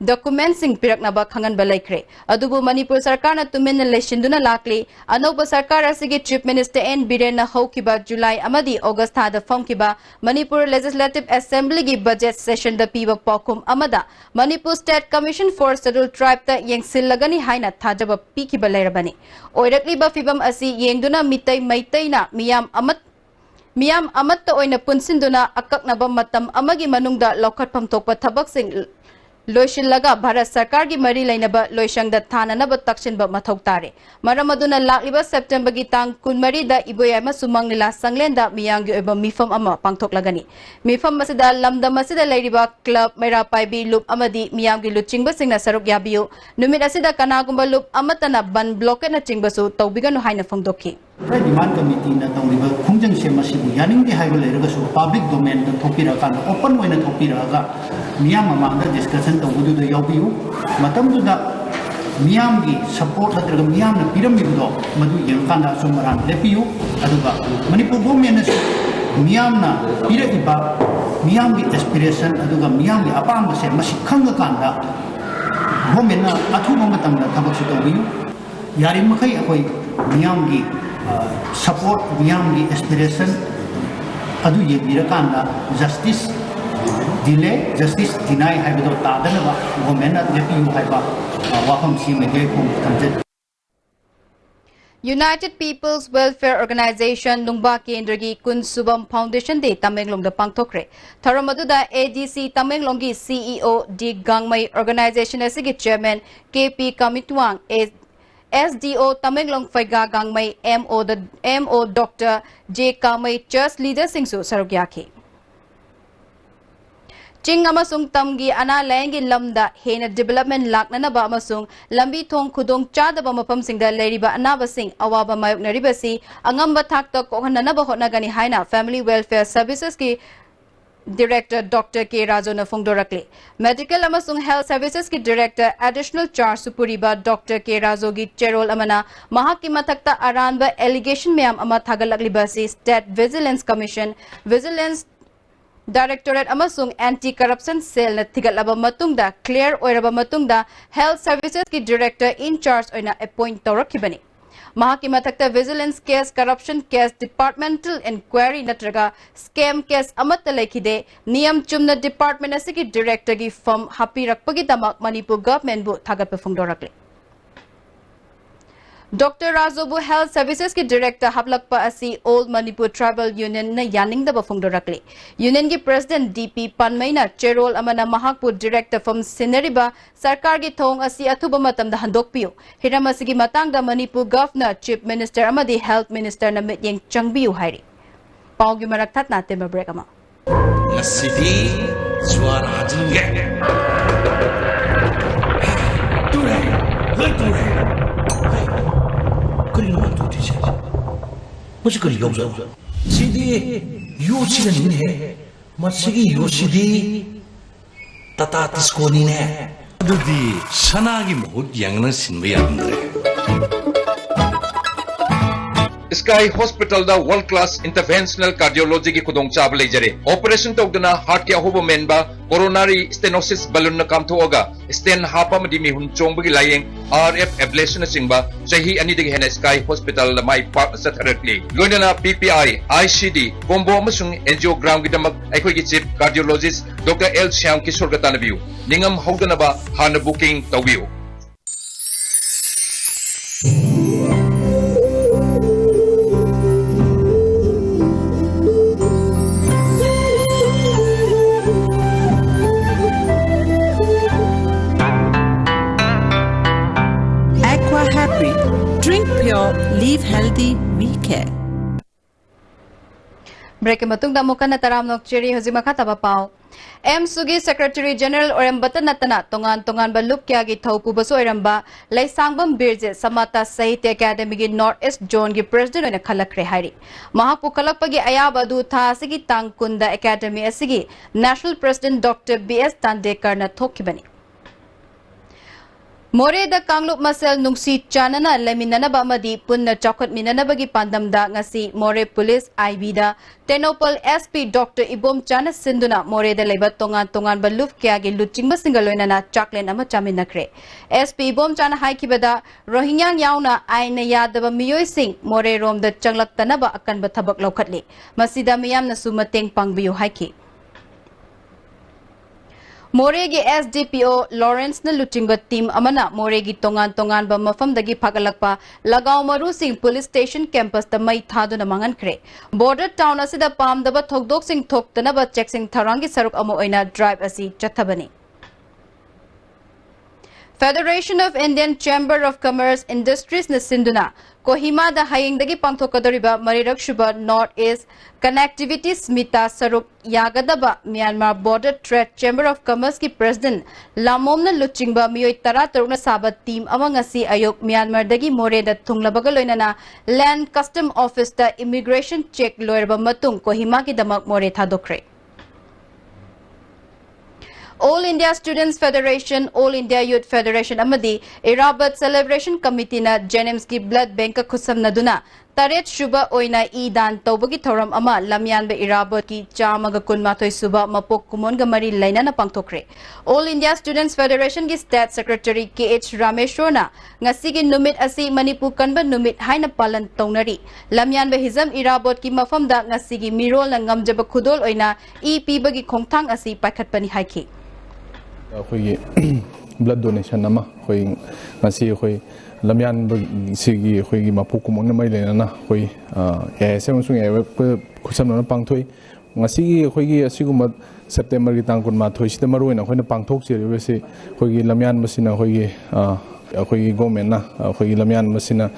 documentsing piraknaba khangan balaikhre adubu manipur sarkar na tumin leishinduna lakli anoba sarkar asigi chief minister N Biren na hokiba July amadi August da famkiba Manipur Legislative Assembly gi budget session da piba pokum amada Manipur State Commission for Scheduled Tribe ta yengsil lagani haina thajaba pikiba leirabani oirakli ba fibam asi yengduna mitai maitai na miyam amatta oina punsinduna akaknaba matam amagi manungda lokhatpam thokpa thabaksing loishillaga Bharat Sarkar gi mari lainaba loishangda thananaba taksinba mathau tare maramaduna lakliba September gi tang 13 da iboyama sumanglila sanglenda miyanggi oiba mifam ama pangthoklagani mifam masida lamda masida leiriba club mera paibi loop amadi miyanggi luchingba singna saruk yabiyu numit asida kanagumba loop amatana ban blockade na chingbasu tawbiganu haina phangdokhi demand committee na tawriba khungjang sema sibu yaning di haiba leiraga su public domain da thopira kan open oina thopira ga miyam amanda discussion tawudu da yabiyu matam du da miyam gi support hatraga miyam na pyramid do madu yangkanda sumaran lepiyu aduga manipur government na miyam na pira iba miyam gi aspiration aduga miyam gi apam se masi khanga kanda government na athuba matam da thabak su tawiyu yari makai akoi miyam gi support miyam gi aspiration adu yebira kanda justice delay justice deny haiba ta dana government na lepiyu haiba wafam si mege kum tamjet United People's Welfare Organization Nungba Kendragi Kun Subam Foundation de Tamenglong da pangthokre Tharamaduda ADC Tamenglong gi CEO D Gangmai Organization asigi chairman KP Kamitwang SDO Tamenglong Faiga Gangmai MO Dr J Kamai Church leader Singsu Sarugyakhi Ching amasung tamgi ana layangi lamda hena development laknanaba amasung lambi thong khudong chadaba mapam singda leiriba anaba sing awaba mayok naribasi angamba thakta kohananaba hotnagani haina Family Welfare Services ki Director Dr. K. Rajo na Fongdorakle. Medical amasung Health Services ki Director Additional Charge Supuriba Dr. K. Rajo gi Cherol amana mahaki mathakta aranba allegation mayam ama thagalaklibasi State Vigilance Commission Vigilance Directorate amasung Anti-Corruption Cell na thigalaba matungda clear oiraba matungda Health Services ki Director in charge oina appoint tawrakibani mahaki mathakta Vigilance Case Corruption Case Departmental Inquiry natraga Scam Case amatta lekhide niyam chumna department asigi director gi firm hapi rakpagi damak Manipur government bu thagatpa phongdorakle Dr. Razobu Health Services ki Director Hablakpa asi Old Manipur Tribal Union na yaning da bafungdorakle. Union ki President DP Panmaina Cherol amana Mahakpur Director from Sineriba Sarkar ki thong asi athuba matam da handokpiyo. Hiram asigi matang da Manipur Governor Chief Minister amadi Health Minister na mityeng changbiyo hairi. Paugi maraktat natin ba break ama. Ngasidi suara hajenge. Ture, ture. 그리 놈은 도대체 뭐지 그리 용서 시디 요시가 니네 마치기 요시디 따따 디스코니네 어디 산악이 못 양는 신비 안들에 Sky Hospital da world class interventional cardiology ki khudong chab leijare operation tawduna heart ki ahoba menba coronary stenosis balloon na kamthoga stent hapa madi mi hun chongbagi layeng RF ablation singba chahi ani digi hena Sky Hospital la mai part satharatli loinana PPI ICD combo amasung angiogram gi damak aikoi gi chief cardiologist Dr. L Shyam Kishore Gatanabiu ningam hawdana ba hana booking tawbiu Drink pure, live healthy, we care. Break matungda mukana taram nok chiri hozima khata ba pau. Sugi Secretary General Orembata Natana tongan balup kya gi thaupu baso iramba Laisangbam Birje Samata Sahitya Academy gi North East Zone gi President oina khalakre hairi. Mahapu khalakpagi ayaba du tha asigi tangkunda Academy asigi National President Dr. B.S. Tandekar na thokibani. More da Kanglup Masel Nungsi Chanana Leminanaba Madi Punna Chokot Minanabagi Pandamda Ngasi More Police IB da Tenopal SP Dr. Ibom Chana Sinduna More da Lebat Tongan Baluf Kyagi Luching Basingaloinana Chaklen Ama Chaminakre. SP Ibom Chana Haikibada Rohingya Yauna Aina Yadaba Miyoy Singh More Rom da Changlak Tanaba Akan Batabak Lokatli. Masida Miyam na Sumateng Pangbiyo Haiki. Moregi SDPO Lawrence na luchingba team amana Moregi tongan ba mafam dagi phagalakpa lagaw maru sing police station campus ta mai thadu na mangan kre border town asida pamdaba thokdok sing thoktana ba check sing tharangi saruk amo oina drive asi chathabani. Federation of Indian Chamber of Commerce Industries na Sinduna Kohima da haying dagi pangthokadoriba marirak shuba North East Connectivity Smita Saruk Yagadaba Myanmar Border Trade Chamber of Commerce ki President Lamom na luchingba miyoy tara taruk na sabat team amangasi ayok Myanmar dagi more da thunglabagaloina na Land Custom Office da immigration check loirba matung Kohima ki damak more thadokre. All India Students Federation, All India Youth Federation Amadi, Irabat Celebration Committee na Jenims ki Blood Bank kusam na duna. Taret Shuba Oina Idan Tobagi Thoram Ama Lamyan be Irabat ki Chamaga Kunmatoy Suba Mapok Kumon Gamari Laina na Pangtokre. All India Students Federation ki State Secretary K.H. Rameshwarna Ngasigi Numit Asi Manipur Kanba Numit Haina Palan Tongnari. Lamyan be Hizam Irabat ki Mafam da Ngasigi Mirol na Ngamjaba Kudol Oina EP Bagi Kongtang Asi Pakat Pani Haiki. Blood donation nama khoi ngasi khoi lamyan sigi khoi mapu kumon mai le na khoi sem sung e khusam na pangthoi ngasi khoi gi asiguma September gi tang kun ma thoi sita maru na khoi na pangthok che re se khoi gi lamyan masina khoi gi khoi government na khoi gi lamyan masina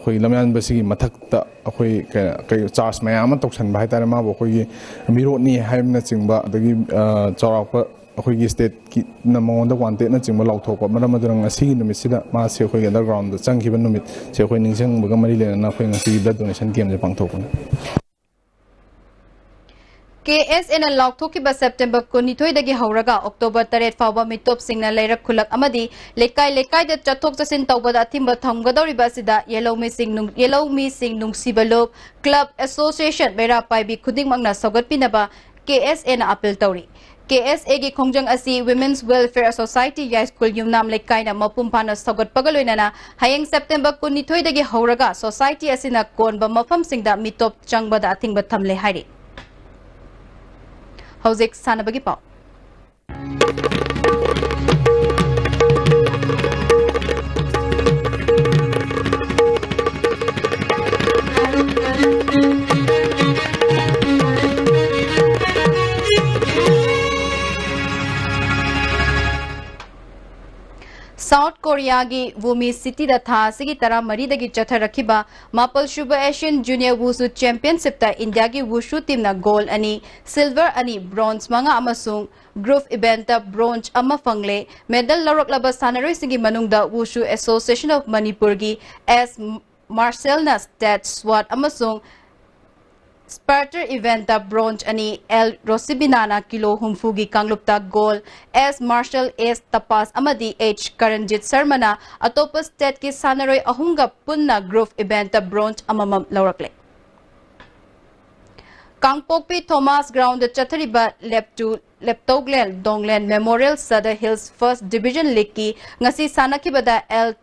khoi lamyan basigi mathak ta khoi kai charge mayam toksan bai ta ma bo khoi gi miro ni haim na chingba dagi charak अखोई state की नमोंद वांटे न चिंग मलाउ थोको मरम मदरंग असि नुमित सिदा मा से अखोई अंडरग्राउंड द चंगखिबा नुमित से अखोई निंगसंग बगा मरी लेना अखोई ngasi blood donation game J पांगथोकन KSN Lauktokiba September Kunithoi dagi Hauraga October 3 Faba Mitop Singna Leira Kulak Amadi Lekai da Chatok Jasin Taubada Timba Thamgadoriba Sida Yellow Me Sing Nung Sibalop Club Association Mera Paibi Kuding Magna Sogat Pinaba KSN Appeal Tori KSA gi Khongjang asi Women's Welfare Society High School Yumnam Lekai na Mapumpana Sogat Pagaloinana Hayang September Kunithoi dagi Hauraga Society asina Konba Mafam Singda Mitop Changbada Atingba Thamle Hari Hauzik Sanabagi Pau. South Korea gi Wumi City da tha sigi tara mari dagi chatha rakhiba Mapal Shuba Asian Junior Wushu Championship ta India gi Wushu team na gold ani silver ani bronze manga amasung group event ta bronze ama fangle medal lorok laba sanaroi sigi manungda Wushu Association of Manipur gi S Marcel na stat swat amasung Sparter event ta bronze ani L Rosibinana kilo humfugi kanglupta goal S Marshall S Tapas amadi H Karanjit Sarmana atopa state ki sanaroi ahunga punna group event ta bronze amamam laurakle Kangpokpi Thomas Ground chathariba Leptoglen Donglen Memorial Sada Hills First Division League ki ngasi sanakibada L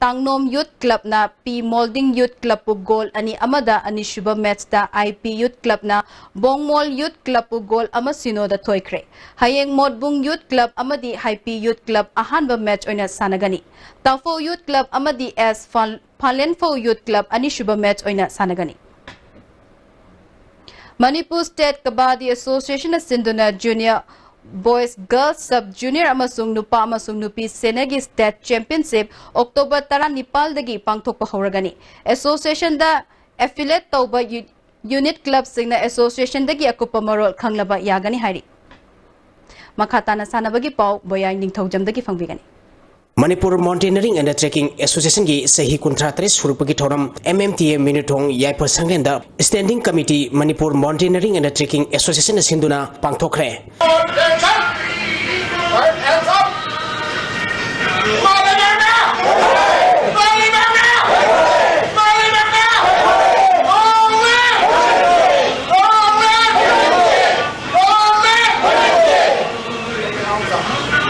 Tangnom Youth Club na P Molding Youth Club pu goal ani amada ani shuba match da IP Youth Club na Bongmol Youth Club pu goal ama sino da thoikre hayeng Modbung Youth Club amadi IP Youth Club ahanba match oina sanagani Tafo Youth Club amadi S Phalenfo Youth Club ani shuba match oina sanagani Manipur State Kabaddi Association na Sinduna Junior Boys Girls Sub Junior amasung nupa amasung nupi Senegi State Championship October 10 Nepal dagi pangthokpa horagani Association da affiliate tauba unit club Singh association दगी अकुप्पा मरोल खंगलबा यागनी हाइरी मखाताना सानबगी पाव बोयाई निंगथौजमदगी फंगबिगनी Manipur Mountaineering and Trekking Association gi sahi kuntratre surupagi thoram MMTA Minutong Yaipur Sanglenda Standing Committee Manipur Mountaineering and Trekking Association sinduna pangthokre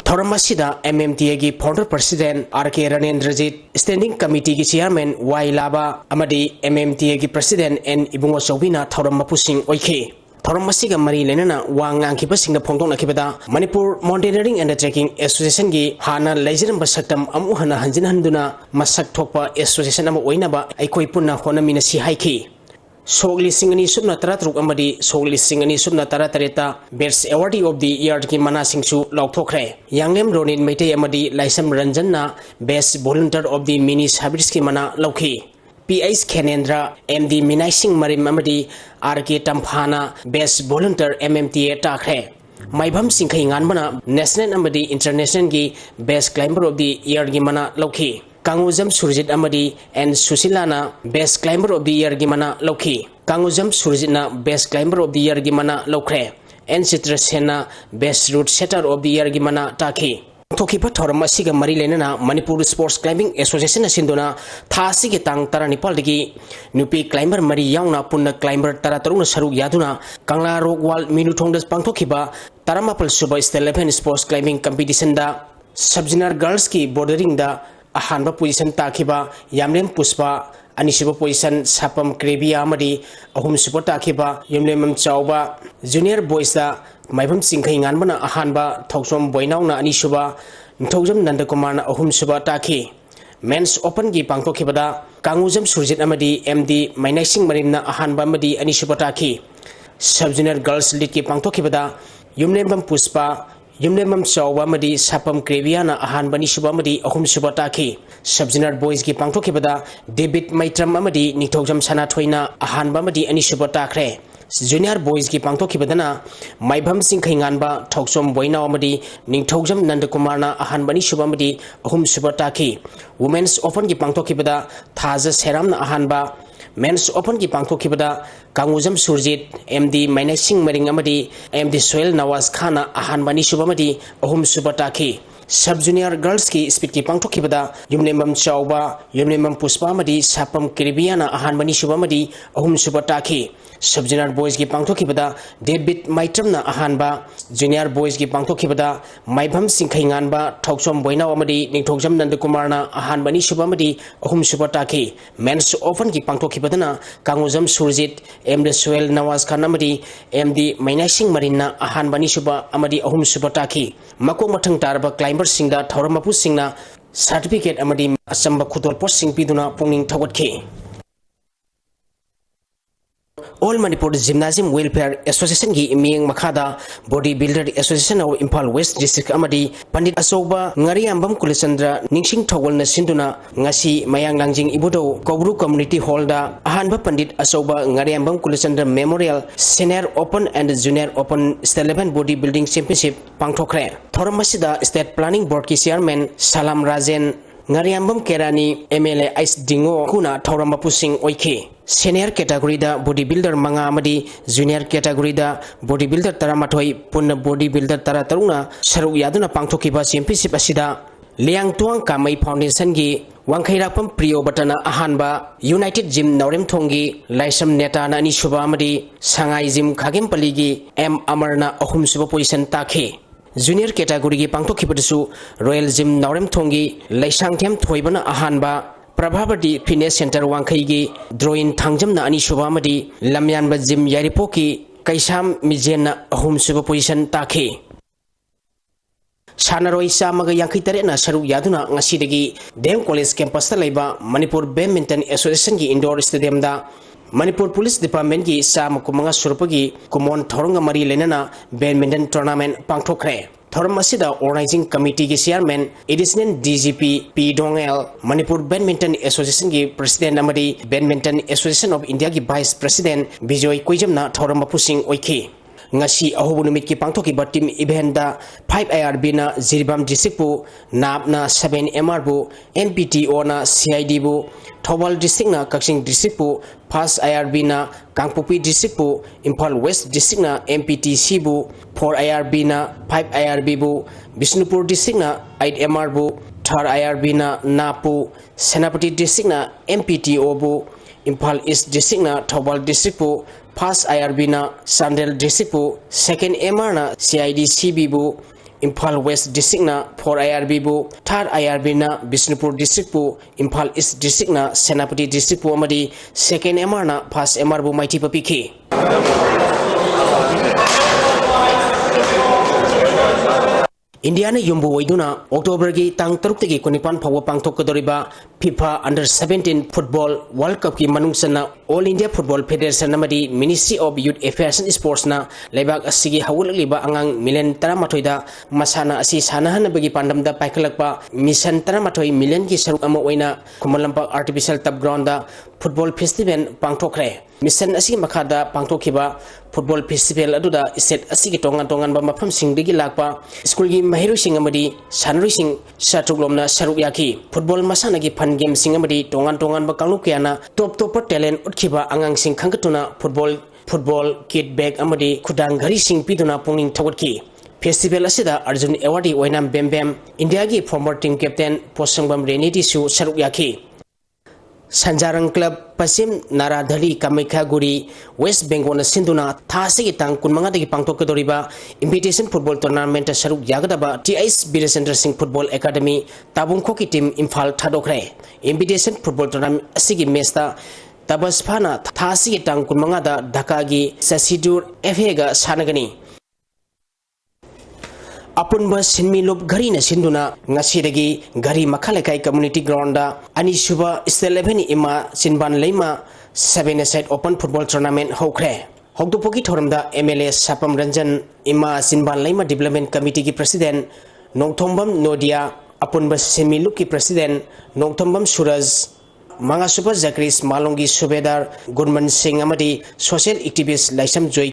Thoramasida MMTA gi founder president RK Ranendrajit standing committee gi chairman Y Laba amadi MMTA gi president N Ibungo Sobina Thoramapusing oike Thoramasiga mari lenana wangang kipasingda phongdong nakibada Manipur Mountaineering and Trekking Association gi hana leijiram basaktam amu hana hanjin handuna masak thokpa association ama oinaba aikoi punna honamina si haiki Sogli Singani Subna Taratruk Amadi, Sogli Singani Subna Taratareta, Best Awardee of the Year Ki Mana Singsu Lautokre, Yanglem Ronin Mete Amadi, Laisam Ranjana, Best Volunteer of the Minis Habitski Mana Lauki, P.S. Kenendra, MD Minasing Marim Amadi, RK Tampana, Best Volunteer MMTA Takre. Maibham Singhaingan Mana, National Amadi International Gi, Best Climber of the Year Gimana Lauki. Kanguzam Surjit Amadi and Susilana, Best Climber of the Year Gimana Loki. Kanguzam Surjitna, Best Climber of the Year Gimana Lokre. And Citrasena, Best Route Setter of the Year Gimana Taki. Tokipa Toramasiga Marilena, Manipur Sports Climbing Association Sinduna, Thasiki Tang Taranipaldigi, Nupi Climber Mari Yauna Puna Climber Tarataruna Saru Yaduna, Kangla Rogwal Minutondas Pangtokiba, Taramapal Suba Stelepen Sports Climbing Competition da, Subjunior Girls Ki Bordering da, Ahanba position takiba Yamlem Puspa Anishiba position Sapam Krebia Amadi Ahum Super takiba Yamlem Chauba Junior Boys da Maibam Singhaingan Mana Ahanba Thoksom Boinauna Anishuba Nthojam Nandakumana Ahum Suba Taki Men's Open gi Pangtokibada Kanguzam Surjit Amadi MD Mainasing Marina Ahanba Amadi Anishuba Taki Sub-Junior Girls League ki Pangtokibada Yumlem Puspa Yumlemam Chauba Madi Sapam Kreviana Ahan Bani Subamadi Ahum Subataki Sub-Junior Boys ki Pangtokibada David Maitram Amadi Nithojam Sanathoina Ahan Bamadi Ani Subatakre Junior Boys ki Pangtokibadana Maibham Singhainganba Thoksom Boina Amadi Nithojam Nandakumarna Ahan Bani Subamadi Ahum Subataki Women's Open ki Pangtokibada Thaza Seramna Ahanba Men's Open ki Pangtokibada Kanguzam Surjit MD Mainasing Maring Amadi MD Soil Nawaz Khana Ahan Bani Subamadi Ahum Subataki Sub-Junior Girls ki Speed ki Pangtokibada Yumlemam Chauba Yumlemam Puspa Amadi Sapam Kiribiana Ahan Bani Subamadi Ahum Subataki Sub-Junior Boys ki Pangtokibada David Maitramna Ahanba Junior Boys ki Pangtokibada Maibham Singhainganba Thoksom Boina Amadi Nithojam Nandakumarna Ahan Bani Subamadi Ahum Subataki Men's Open ki Pangtokibadana Kanguzam Surjit MD Soil Nawaz Khan Amadi MD Mainasing Marina Ahan Bani Suba Amadi Ahum Subataki Mako Matang Tarba Climber Singda Thoramapu Singna Certificate Amadi Asamba Khutol Post Sing Piduna Punging Thawatki All Manipur Gymnasium Welfare Association gi Iming Makhada Bodybuilder Association of Impal West District Amadi Pandit Asoba Ngariambam Kulisandra Ningsing Thawal na Sinduna Ngasi Mayang Langjing Ibudo Kobru Community Hall da Ahanba Pandit Asoba Ngariambam Kulisandra Memorial Senior Open and Junior Open Steleven Bodybuilding Championship Pangthokre Thoramasida State Planning Board ki Chairman Salam Rajen Ngariambam Kerani MLA Ice Dingo Kuna Thoramapusing Oike Senior category da bodybuilder manga amadi junior category da bodybuilder taramatoi punna bodybuilder tarataruna saru yaduna pangthokiba championship asida Liang Tuang Kamai Foundation gi Wangkhairapam Priyo Batana Ahanba United Gym Naurem Thongi Laisam Neta na ani suba amadi Sangai Gym Khagem Paligi M Amarna Ahum suba position takhe Junior category gi pangthokibasu Royal Gym Naurem Thongi Laisangthem Thoibana Ahanba Prabhavati Fitness Center Wangkhaigi Drawing Thangjam na ani suba amadi Lamyanba Gym Yaripoki Kaisam Mijena Ahum suba position takhe Sanaroi Samaga Yankitare na Saru Yaduna Ngasidagi Dem College Campus Laiba Manipur Badminton Association gi Indoor Stadium da Manipur Police Department ki Sam Kumanga Surpagi Kumon Thoronga Mari Lenana Badminton Tournament Pangthokre. Thoram asida Organizing Committee ki Chairman Additional DGP P Dongel Manipur Badminton Association ki President amadi Badminton Association of India ki Vice President Bijoy Koijamna Thoram Mapusing Oiki. Ngasi ahubu numit ki pangthokiba team event da 5 ARB na Jiribam district bu NAB na 7 MR bu NPTO na CID bu Thobal district na Kaksing district bu Pas ARB na Kangpopi district bu Imphal West district na MPTC bu 4 ARB na 5 ARB bu Bishnupur district na 8 MR bu 3 ARB na Napu Senapati district na MPTO bu Imphal East district na Thobal district bu Pas IRB na Sandel district bu 2nd MR na CID CB bu Imphal West district na 4 IRB bu 3rd IRB na Bishnupur district bu Imphal East district na Senapati district bu amadi 2nd MR na Pas MR bu maiti papiki. India na yumbu waiduna October ki tang taruk tegi kunipan phawa pangthok kadoriba FIFA Under 17 Football World Cup ki manungsana All India Football Federation namadi Ministry of Youth Affairs and Sports na leibak asigi hawulagliba angang million 13 da masana asi sanahan bagi pandam da paikalakpa mission 13 million ki saruk ama oina Kumalampak Artificial Turf Ground da Football Festival pangthokre. Mission asigi makada pangthokiba Football Festival aduda set asigi tongan ba mafam singdagi lakpa school gi mahiru sing amadi sanrui sing saruklomna saruk yaki football masana gi fun game sing amadi tongan ba kanglu kyana top talent utkiba angang sing khangkatuna football kit bag amadi khudang gari sing piduna pungning thawatki Festival asida Arjun Awardee oinam bem India gi former team captain Posangbam Reniti su saruk yaki Sanjarang Club Pasim Naradhali Kamakha Guri West Bengal na sinduna thasi tang kunmanga dagi pangtok kadoriba invitation football tournament saruk yagadaba TIS Birasendra Singh Football Academy Tabungkho ki team Imphal thadokre invitation football tournament asigi match ta tabasphana thasi tang kunmanga da Dhaka gi Sasidur FA ga sanagani Apunba sinmi lob gari na sinduna ngasidagi gari makhalekai community ground da ani suba state 11 ima sinban leima 7-a-side open football tournament hokre hokdupoki thoramda MLA Sapam Ranjan ima sinban leima development committee ki president Nongthombam Nodia apunba sinmi lob ki president Nongthombam Suraj Manga Super Zakris Malongi Subedar Gurman Singh amadi social activist Laisam Joy